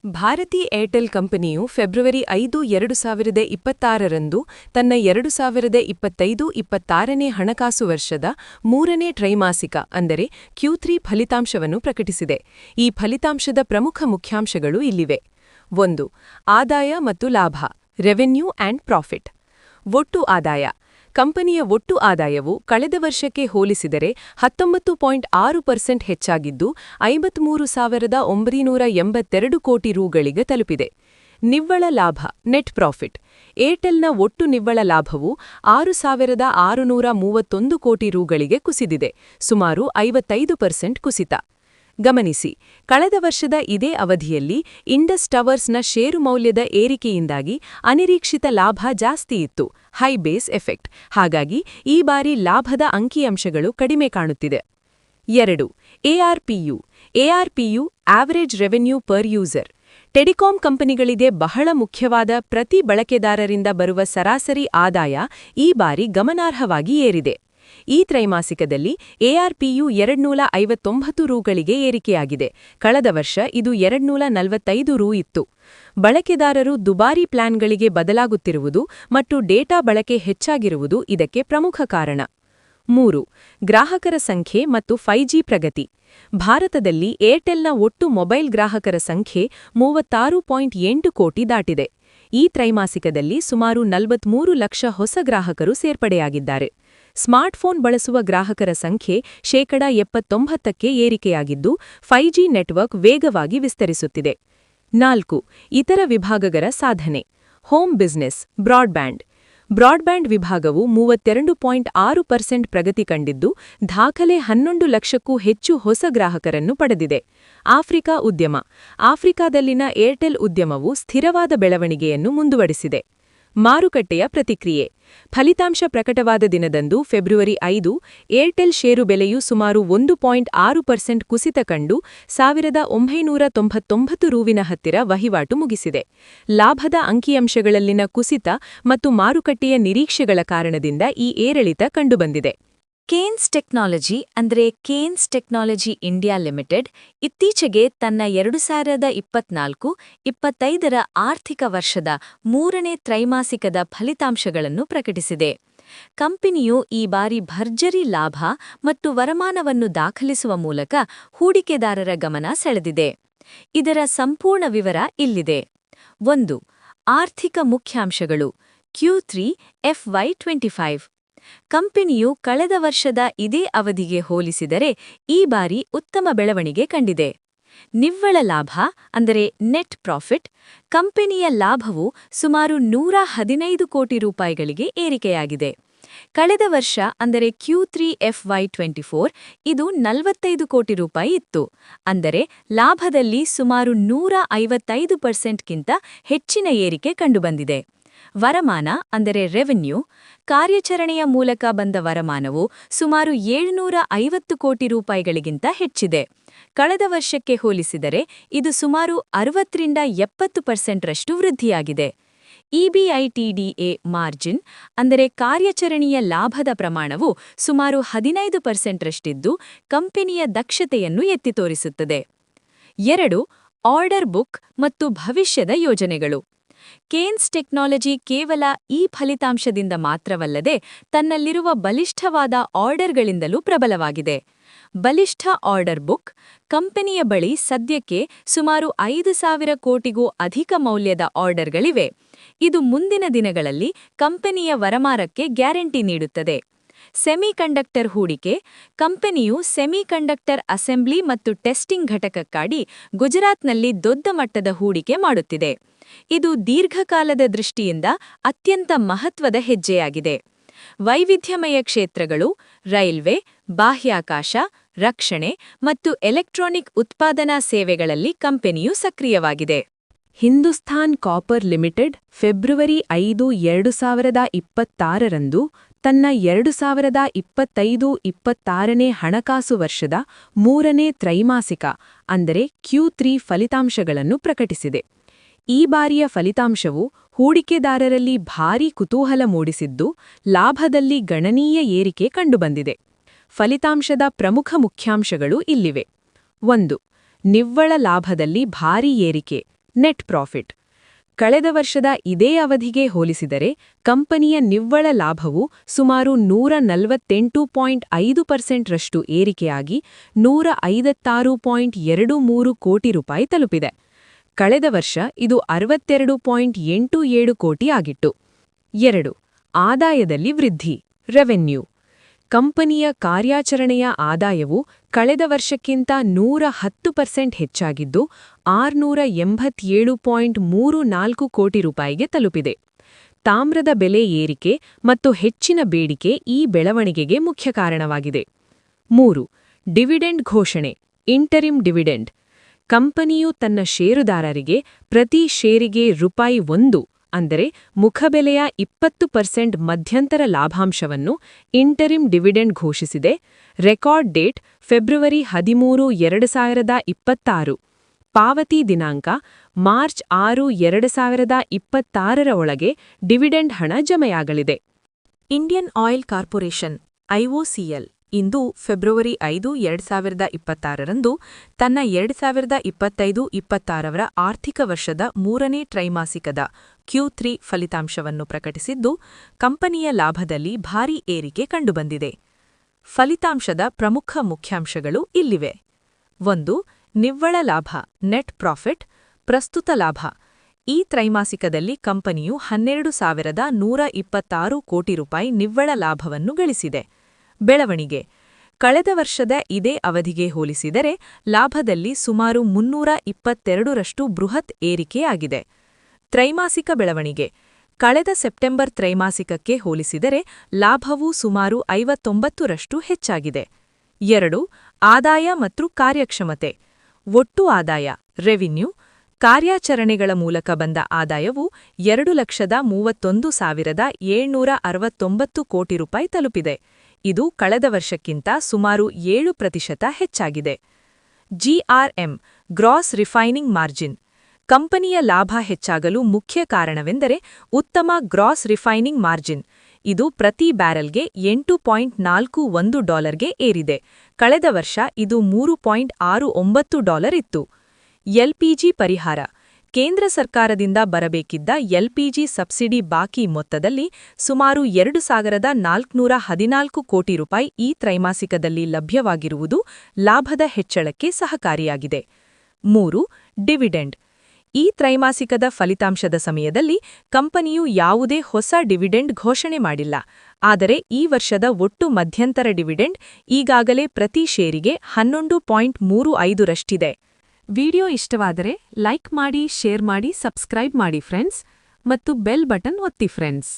Bharati Airtel ಕಂಪನಿಯು February 5, 2026ರಂದು ತನ್ನ 2025-26ನೇ ಹಣಕಾಸು ವರ್ಷದ ಮೂರನೇ ತ್ರೈಮಾಸಿಕ ಅಂದರೆ Q3 ಫಲಿತಾಂಶವನ್ನು ಪ್ರಕಟಿಸಿದೆ. ಈ ಫಲಿತಾಂಶದ ಪ್ರಮುಖ ಮುಖ್ಯಾಂಶಗಳು ಇಲ್ಲಿವೆ. 1. ಆದಾಯ ಮತ್ತು ಲಾಭ ರೆವೆನ್ಯೂ ಆ್ಯಂಡ್ ಪ್ರಾಫಿಟ್. ಒಟ್ಟು ಆದಾಯ. ಕಂಪನಿಯ ಒಟ್ಟು ಆದಾಯವು ಕಳೆದ ವರ್ಷಕ್ಕೆ ಹೋಲಿಸಿದರೆ 19.6% ಹೆಚ್ಚಾಗಿದ್ದು 53,982 ಕೋಟಿ ರುಗಳಿಗೆ ತಲುಪಿದೆ. ನಿವ್ವಳ ಲಾಭ ನೆಟ್ ಪ್ರಾಫಿಟ್. ಏರ್ಟೆಲ್ನ ಒಟ್ಟು ನಿವ್ವಳ ಲಾಭವು 6,631 ಕೋಟಿ ರುಗಳಿಗೆ ಕುಸಿದಿದೆ, ಸುಮಾರು 55% ಕುಸಿತ. ಗಮನಿಸಿ, ಕಳೆದ ವರ್ಷದ ಇದೇ ಅವಧಿಯಲ್ಲಿ ಇಂಡಸ್ ಟವರ್ಸ್ನ ಷೇರು ಮೌಲ್ಯದ ಏರಿಕೆಯಿಂದಾಗಿ ಅನಿರೀಕ್ಷಿತ ಲಾಭ ಜಾಸ್ತಿಯಿತ್ತು, ಹೈ ಬೇಸ್ ಎಫೆಕ್ಟ್. ಹಾಗಾಗಿ ಈ ಬಾರಿ ಲಾಭದ ಅಂಕಿಅಂಶಗಳು ಕಡಿಮೆ ಕಾಣುತ್ತಿದೆ. 2. ARPU. ARPU average revenue per user. Telecom ಕಂಪನಿಗಳಿಗೆ ಬಹಳ ಮುಖ್ಯವಾದ ಪ್ರತಿ ಬಳಕೆದಾರರಿಂದ ಬರುವ ಸರಾಸರಿ ಆದಾಯ ಈ ಬಾರಿ ಗಮನಾರ್ಹವಾಗಿ ಏರಿದೆ. ಈ ತ್ರೈಮಾಸಿಕದಲ್ಲಿ ಎಆರ್ಪಿಯು 259 ರುಗಳಿಗೆ ಏರಿಕೆಯಾಗಿದೆ. ಕಳೆದ ವರ್ಷ ಇದು 245 ರು ಇತ್ತು. ಬಳಕೆದಾರರು ದುಬಾರಿ ಪ್ಲಾನ್ಗಳಿಗೆ ಬದಲಾಗುತ್ತಿರುವುದು ಮತ್ತು ಡೇಟಾ ಬಳಕೆ ಹೆಚ್ಚಾಗಿರುವುದು ಇದಕ್ಕೆ ಪ್ರಮುಖ ಕಾರಣ. 3. ಗ್ರಾಹಕರ ಸಂಖ್ಯೆ ಮತ್ತು 5G ಪ್ರಗತಿ. ಭಾರತದಲ್ಲಿ ಏರ್ಟೆಲ್ನ ಒಟ್ಟು ಮೊಬೈಲ್ ಗ್ರಾಹಕರ ಸಂಖ್ಯೆ 36.8 ಕೋಟಿ ದಾಟಿದೆ. ಈ ತ್ರೈಮಾಸಿಕದಲ್ಲಿ ಸುಮಾರು 43 ಲಕ್ಷ ಹೊಸ ಗ್ರಾಹಕರು ಸೇರ್ಪಡೆಯಾಗಿದ್ದಾರೆ. ಸ್ಮಾರ್ಟ್ಫೋನ್ ಬಳಸುವ ಗ್ರಾಹಕರ ಸಂಖ್ಯೆ 79%ಕ್ಕೆ ಏರಿಕೆಯಾಗಿದ್ದು 5G ನೆಟ್ವರ್ಕ್ ವೇಗವಾಗಿ ವಿಸ್ತರಿಸುತ್ತಿದೆ. 4. ಇತರ ವಿಭಾಗಗಳ ಸಾಧನೆ. Home business broadband. ಬ್ರಾಡ್ಬ್ಯಾಂಡ್ ವಿಭಾಗವು 32.6% ಪ್ರಗತಿ ಕಂಡಿದ್ದು ದಾಖಲೆ 11 ಲಕ್ಷಕ್ಕೂ ಹೆಚ್ಚು ಹೊಸ ಗ್ರಾಹಕರನ್ನು ಪಡೆದಿದೆ. ಆಫ್ರಿಕಾ ಉದ್ಯಮ. ಆಫ್ರಿಕಾದಲ್ಲಿನ ಏರ್ಟೆಲ್ ಉದ್ಯಮವು ಸ್ಥಿರವಾದ ಬೆಳವಣಿಗೆಯನ್ನು ಮುಂದುವರಿಸಿದೆ. ಮಾರುಕಟ್ಟೆಯ ಪ್ರತಿಕ್ರಿಯೆ. ಫಲಿತಾಂಶ ಪ್ರಕಟವಾದ ದಿನದಂದು ಫೆಬ್ರವರಿ 5, ಏರ್ಟೆಲ್ ಷೇರು ಬೆಲೆಯು ಸುಮಾರು 1.6% ಕುಸಿತ ಕಂಡು 1,999 ರುವಿನ ಹತ್ತಿರ ವಹಿವಾಟು ಮುಗಿಸಿದೆ. ಲಾಭದ ಅಂಕಿಅಂಶಗಳಲ್ಲಿನ ಕುಸಿತ ಮತ್ತು ಮಾರುಕಟ್ಟೆಯ ನಿರೀಕ್ಷೆಗಳ ಕಾರಣದಿಂದ ಈ ಏರಿಳಿತ ಕಂಡುಬಂದಿದೆ. ಕೇನ್ಸ್ ಟೆಕ್ನಾಲಜಿ ಅಂದರೆ ಕೇನ್ಸ್ ಟೆಕ್ನಾಲಜಿ ಇಂಡಿಯಾ ಲಿಮಿಟೆಡ್ ಇತ್ತೀಚೆಗೆ ತನ್ನ 2024-25ರ ಆರ್ಥಿಕ ವರ್ಷದ ಮೂರನೇ ತ್ರೈಮಾಸಿಕದ ಫಲಿತಾಂಶಗಳನ್ನು ಪ್ರಕಟಿಸಿದೆ. ಕಂಪನಿಯು ಈ ಬಾರಿ ಭರ್ಜರಿ ಲಾಭ ಮತ್ತು ವರಮಾನವನ್ನು ದಾಖಲಿಸುವ ಮೂಲಕ ಹೂಡಿಕೆದಾರರ ಗಮನ ಸೆಳೆದಿದೆ. ಇದರ ಸಂಪೂರ್ಣ ವಿವರ ಇಲ್ಲಿದೆ. 1. ಆರ್ಥಿಕ ಮುಖ್ಯಾಂಶಗಳು. Q3 FY25. ಕಂಪನಿಯು ಕಳೆದ ವರ್ಷದ ಇದೇ ಅವಧಿಗೆ ಹೋಲಿಸಿದರೆ ಈ ಬಾರಿ ಉತ್ತಮ ಬೆಳವಣಿಗೆ ಕಂಡಿದೆ. ನಿವ್ವಳ ಲಾಭ ಅಂದರೆ ನೆಟ್ ಪ್ರಾಫಿಟ್. ಕಂಪನಿಯ ಲಾಭವು ಸುಮಾರು 115 ಕೋಟಿ ರೂಪಾಯಿಗಳಿಗೆ ಏರಿಕೆಯಾಗಿದೆ. ಕಳೆದ ವರ್ಷ ಅಂದರೆ Q3 FY24 ಇದು 45 ಕೋಟಿ ರೂಪಾಯಿ ಇತ್ತು. ಅಂದರೆ ಲಾಭದಲ್ಲಿ ಸುಮಾರು 155%ಗಿಂತ ಹೆಚ್ಚಿನ ಏರಿಕೆ ಕಂಡುಬಂದಿದೆ. ವರಮಾನ ಅಂದರೆ ರೆವೆನ್ಯೂ. ಕಾರ್ಯಾಚರಣೆಯ ಮೂಲಕ ಬಂದ ವರಮಾನವು ಸುಮಾರು 750 ಕೋಟಿ ರೂಪಾಯಿಗಳಿಗಿಂತ ಹೆಚ್ಚಿದೆ. ಕಳೆದ ವರ್ಷಕ್ಕೆ ಹೋಲಿಸಿದರೆ ಇದು ಸುಮಾರು 60-70%ರಷ್ಟು ವೃದ್ಧಿಯಾಗಿದೆ. ಇಬಿಐಟಿಡಿಎ ಮಾರ್ಜಿನ್ ಅಂದರೆ ಕಾರ್ಯಾಚರಣೆಯ ಲಾಭದ ಪ್ರಮಾಣವು ಸುಮಾರು 15%ರಷ್ಟಿದ್ದು ಕಂಪನಿಯ ದಕ್ಷತೆಯನ್ನು ಎತ್ತಿ ತೋರಿಸುತ್ತದೆ. 2. ಆರ್ಡರ್ ಬುಕ್ ಮತ್ತು ಭವಿಷ್ಯದ ಯೋಜನೆಗಳು. ಕೇನ್ಸ್ ಟೆಕ್ನಾಲಜಿ ಕೇವಲ ಈ ಫಲಿತಾಂಶದಿಂದ ಮಾತ್ರವಲ್ಲದೆ ತನ್ನಲ್ಲಿರುವ ಬಲಿಷ್ಠವಾದ ಆರ್ಡರ್ಗಳಿಂದಲೂ ಪ್ರಬಲವಾಗಿದೆ. ಬಲಿಷ್ಠ ಆರ್ಡರ್ ಬುಕ್. ಕಂಪನಿಯ ಬಳಿ ಸದ್ಯಕ್ಕೆ ಸುಮಾರು 5,000 ಕೋಟಿಗೂ ಅಧಿಕ ಮೌಲ್ಯದ ಆರ್ಡರ್ಗಳಿವೆ. ಇದು ಮುಂದಿನ ದಿನಗಳಲ್ಲಿ ಕಂಪನಿಯ ವರಮಾನಕ್ಕೆ ಗ್ಯಾರಂಟಿ ನೀಡುತ್ತದೆ. ಸೆಮಿಕಂಡಕ್ಟರ್ ಹೂಡಿಕೆ. ಕಂಪನಿಯು ಸೆಮಿಕಂಡಕ್ಟರ್ ಅಸೆಂಬ್ಲಿ ಮತ್ತು ಟೆಸ್ಟಿಂಗ್ ಘಟಕಕ್ಕಾಗಿ ಗುಜರಾತ್ನಲ್ಲಿ ದೊಡ್ಡ ಮಟ್ಟದ ಹೂಡಿಕೆ ಮಾಡುತ್ತಿದೆ. ಇದು ದೀರ್ಘಕಾಲದ ದೃಷ್ಟಿಯಿಂದ ಅತ್ಯಂತ ಮಹತ್ವದ ಹೆಜ್ಜೆಯಾಗಿದೆ. ವೈವಿಧ್ಯಮಯ ಕ್ಷೇತ್ರಗಳು. ರೈಲ್ವೆ, ಬಾಹ್ಯಾಕಾಶ, ರಕ್ಷಣೆ ಮತ್ತು ಎಲೆಕ್ಟ್ರಾನಿಕ್ ಉತ್ಪಾದನಾ ಸೇವೆಗಳಲ್ಲಿ ಕಂಪನಿಯು ಸಕ್ರಿಯವಾಗಿದೆ. ಹಿಂದೂಸ್ಥಾನ್ ಕಾಪರ್ ಲಿಮಿಟೆಡ್ ಫೆಬ್ರವರಿ 5, 2026ರಂದು ತನ್ನ 2025-26ನೇ ಹಣಕಾಸು ವರ್ಷದ ಮೂರನೇ ತ್ರೈಮಾಸಿಕ ಅಂದರೆ Q3 ಫಲಿತಾಂಶಗಳನ್ನು ಪ್ರಕಟಿಸಿದೆ. ಈ ಬಾರಿಯ ಫಲಿತಾಂಶವು ಹೂಡಿಕೆದಾರರಲ್ಲಿ ಭಾರೀ ಕುತೂಹಲ ಮೂಡಿಸಿದ್ದು ಲಾಭದಲ್ಲಿ ಗಣನೀಯ ಏರಿಕೆ ಕಂಡುಬಂದಿದೆ. ಫಲಿತಾಂಶದ ಪ್ರಮುಖ ಮುಖ್ಯಾಂಶಗಳು ಇಲ್ಲಿವೆ. 1. ನಿವ್ವಳ ಲಾಭದಲ್ಲಿ ಭಾರೀ ಏರಿಕೆ ನೆಟ್ ಪ್ರಾಫಿಟ್. ಕಳೆದ ವರ್ಷದ ಇದೇ ಅವಧಿಗೆ ಹೋಲಿಸಿದರೆ ಕಂಪನಿಯ ನಿವ್ವಳ ಲಾಭವು ಸುಮಾರು 148.5% ಏರಿಕೆಯಾಗಿ $156.23 ಕೋಟಿ ತಲುಪಿದೆ. ಕಳೆದ ವರ್ಷ ಇದು 62.87 ಕೋಟಿ ಆಗಿತ್ತು. 2. ಆದಾಯದಲ್ಲಿ ವೃದ್ಧಿ ರೆವೆನ್ಯೂ. ಕಂಪನಿಯ ಕಾರ್ಯಾಚರಣೆಯ ಆದಾಯವು ಕಳೆದ ವರ್ಷಕ್ಕಿಂತ 110% ಹೆಚ್ಚಾಗಿದ್ದು $687.34 ಕೋಟಿ ತಲುಪಿದೆ. ತಾಮ್ರದ ಬೆಲೆ ಏರಿಕೆ ಮತ್ತು ಹೆಚ್ಚಿನ ಬೇಡಿಕೆ ಈ ಬೆಳವಣಿಗೆಗೆ ಮುಖ್ಯ ಕಾರಣವಾಗಿದೆ. 3. ಡಿವಿಡೆಂಡ್ ಘೋಷಣೆ ಇಂಟರಿಮ್ ಡಿವಿಡೆಂಡ್. ಕಂಪನಿಯು ತನ್ನ ಷೇರುದಾರರಿಗೆ ಪ್ರತಿ ಷೇರಿಗೆ ₹1 ಅಂದರೆ ಮುಖಬೆಲೆಯ 20% ಮಧ್ಯಂತರ ಲಾಭಾಂಶವನ್ನು ಇಂಟರಿಮ್ ಡಿವಿಡೆಂಡ್ ಘೋಷಿಸಿದೆ. Record date February 13, 2026. ಪಾವತಿ ದಿನಾಂಕ ಮಾರ್ಚ್ 6, 2026 ಒಳಗೆ ಡಿವಿಡೆಂಡ್ ಹಣ ಜಮೆಯಾಗಲಿದೆ. ಇಂಡಿಯನ್ ಆಯಿಲ್ ಕಾರ್ಪೊರೇಷನ್ ಐಒಸಿಎಲ್ ಇಂದು ಫೆಬ್ರವರಿ 5, 2026 ತನ್ನ 2025-26 ಆರ್ಥಿಕ ವರ್ಷದ 3ನೇ ತ್ರೈಮಾಸಿಕದ Q3 ಫಲಿತಾಂಶವನ್ನು ಪ್ರಕಟಿಸಿದ್ದು, ಕಂಪನಿಯ ಲಾಭದಲ್ಲಿ ಭಾರೀ ಏರಿಕೆ ಕಂಡುಬಂದಿದೆ. ಫಲಿತಾಂಶದ ಪ್ರಮುಖ ಮುಖ್ಯಾಂಶಗಳು ಇಲ್ಲಿವೆ. 1. ನಿವ್ವಳ ಲಾಭ ನೆಟ್ ಪ್ರಾಫಿಟ್ ಪ್ರಸ್ತುತ ಲಾಭ. ಈ ತ್ರೈಮಾಸಿಕದಲ್ಲಿ ಕಂಪನಿಯು $12,126 ಕೋಟಿ ನಿವ್ವಳ ಲಾಭವನ್ನು ಗಳಿಸಿದೆ. ಬೆಳವಣಿಗೆ ಕಳೆದ ವರ್ಷದ ಇದೇ ಅವಧಿಗೆ ಹೋಲಿಸಿದರೆ ಲಾಭದಲ್ಲಿ ಸುಮಾರು 322% ಬೃಹತ್ ಏರಿಕೆಯಾಗಿದೆ. ತ್ರೈಮಾಸಿಕ ಬೆಳವಣಿಗೆ ಕಳೆದ ಸೆಪ್ಟೆಂಬರ್ ತ್ರೈಮಾಸಿಕಕ್ಕೆ ಹೋಲಿಸಿದರೆ ಲಾಭವು ಸುಮಾರು 59% ಹೆಚ್ಚಾಗಿದೆ. 2. ಆದಾಯ ಮತ್ತು ಕಾರ್ಯಕ್ಷಮತೆ. ಒಟ್ಟು ಆದಾಯ ರೆವಿನ್ಯೂ ಕಾರ್ಯಾಚರಣೆಗಳ ಮೂಲಕ ಬಂದ ಆದಾಯವು $2,31,769 ಕೋಟಿ ತಲುಪಿದೆ. ಇದು ಕಳೆದ ವರ್ಷಕ್ಕಿಂತ ಸುಮಾರು 7% ಹೆಚ್ಚಾಗಿದೆ. GRM gross refining margin. ಕಂಪನಿಯ ಲಾಭ ಹೆಚ್ಚಾಗಲು ಮುಖ್ಯ ಕಾರಣವೆಂದರೆ ಉತ್ತಮ ಗ್ರಾಸ್ ರಿಫೈನಿಂಗ್ ಮಾರ್ಜಿನ್. ಇದು ಪ್ರತಿ ಬ್ಯಾರೆಲ್ಗೆ $8.41 ಏರಿದೆ. ಕಳೆದ ವರ್ಷ ಇದು $3.69 ಇತ್ತು. ಎಲ್ಪಿಜಿ ಪರಿಹಾರ ಕೇಂದ್ರ ಸರ್ಕಾರದಿಂದ ಬರಬೇಕಿದ್ದ ಎಲ್ಪಿಜಿ ಸಬ್ಸಿಡಿ ಬಾಕಿ ಮೊತ್ತದಲ್ಲಿ ಸುಮಾರು $2,414 ಕೋಟಿ ಈ ತ್ರೈಮಾಸಿಕದಲ್ಲಿ ಲಭ್ಯವಾಗಿರುವುದು ಲಾಭದ ಹೆಚ್ಚಳಕ್ಕೆ ಸಹಕಾರಿಯಾಗಿದೆ. 3. ಡಿವಿಡೆಂಡ್. ಈ ತ್ರೈಮಾಸಿಕದ ಫಲಿತಾಂಶದ ಸಮಯದಲ್ಲಿ ಕಂಪನಿಯು ಯಾವುದೇ ಹೊಸ ಡಿವಿಡೆಂಡ್ ಘೋಷಣೆ ಮಾಡಿಲ್ಲ. ಆದರೆ ಈ ವರ್ಷದ ಒಟ್ಟು ಮಧ್ಯಂತರ ಡಿವಿಡೆಂಡ್ ಈಗಾಗಲೇ ಪ್ರತಿ ಷೇರಿಗೆ 11.35 ವಿಡಿಯೋ ಇಷ್ಟವಾದರೆ ಲೈಕ್ ಮಾಡಿ, ಶೇರ್ ಮಾಡಿ, ಸಬ್ಸ್ಕ್ರೈಬ್ ಮಾಡಿ ಫ್ರೆಂಡ್ಸ್, ಮತ್ತು ಬೆಲ್ ಬಟನ್ ಒತ್ತಿ ಫ್ರೆಂಡ್ಸ್.